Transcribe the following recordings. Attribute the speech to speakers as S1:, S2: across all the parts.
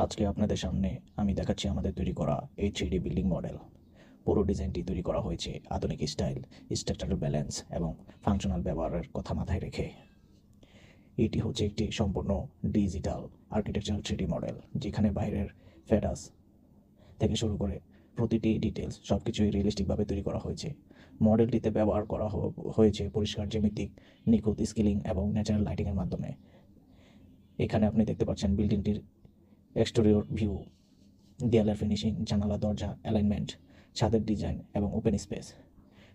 S1: আজকে আপনাদের সামনে আমি দেখাচ্ছি আমাদের তৈরি করা এই 3D বিল্ডিং মডেল। পুরো ডিজাইনটি তৈরি করা হয়েছে আধুনিক স্টাইল, স্ট্রাকচারাল ব্যালেন্স এবং ফাংশনাল ব্যবহারের কথা মাথায় রেখে। এটি হচ্ছে একটি সম্পূর্ণ ডিজিটাল আর্কিটেকচারাল 3D মডেল, যেখানে বাইরের ফেডাস থেকে শুরু করে প্রতিটি ডিটেলস সব কিছুই রিয়েলিস্টিকভাবে তৈরি করা হয়েছে। মডেলটিতে ব্যবহার করা হয়েছে পরিষ্কার জ্যামিতিক, নিখুঁত স্কেলিং এবং ন্যাচারাল লাইটিংয়ের মাধ্যমে। এখানে আপনি দেখতে পাচ্ছেন বিল্ডিংটির এক্সটেরিয়র ভিউ, দেয়ালের ফিনিশিং, জানালা দরজা অ্যালাইনমেন্ট, ছাদের ডিজাইন এবং ওপেন স্পেস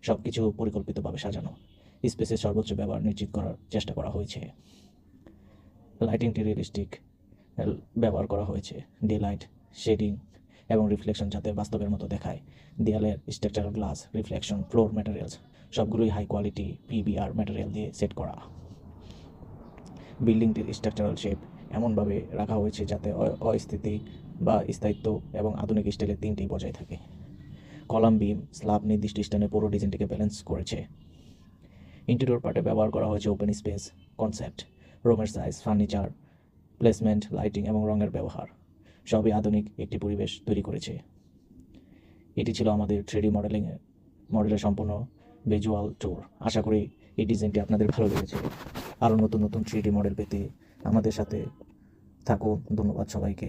S1: সব কিছু পরিকল্পিতভাবে সাজানো। স্পেসের সর্বোচ্চ ব্যবহার নিশ্চিত করার চেষ্টা করা হয়েছে। লাইটিংটি রিয়েলিস্টিক ব্যবহার করা হয়েছে, ডে লাইট, শেডিং এবং রিফ্লেকশন যাতে বাস্তবের মতো দেখায়। দেয়ালের structural glass, reflection, floor materials সবগুলোই হাই কোয়ালিটি পিবিআর ম্যাটেরিয়াল দিয়ে সেট করা। বিল্ডিংটির স্ট্রাকচারাল শেপ এমনভাবে রাখা হয়েছে যাতে অস্থিতি বা স্থায়িত্ব এবং আধুনিক স্টাইলের তিনটি বজায় থাকে। কলাম, বিম, স্ল্যাব নির্দিষ্ট স্থানে পুরো ডিজাইনটিকে ব্যালেন্স করেছে। ইন্টেরিয়র পার্টে ব্যবহার করা হয়েছে ওপেন স্পেস কনসেপ্ট, রুমের সাইজ, ফার্নিচার প্লেসমেন্ট, লাইটিং এবং রঙের ব্যবহার সবই আধুনিক একটি পরিবেশ তৈরি করেছে। এটি ছিল আমাদের 3D মডেলের সম্পূর্ণ ভিজুয়াল ট্যুর। আশা করি এই ডিজাইনটি আপনাদের ভালো লেগেছে। আরও নতুন নতুন 3D মডেল পেতে আমাদের সাথে থাকুন। ধন্যবাদ সবাইকে।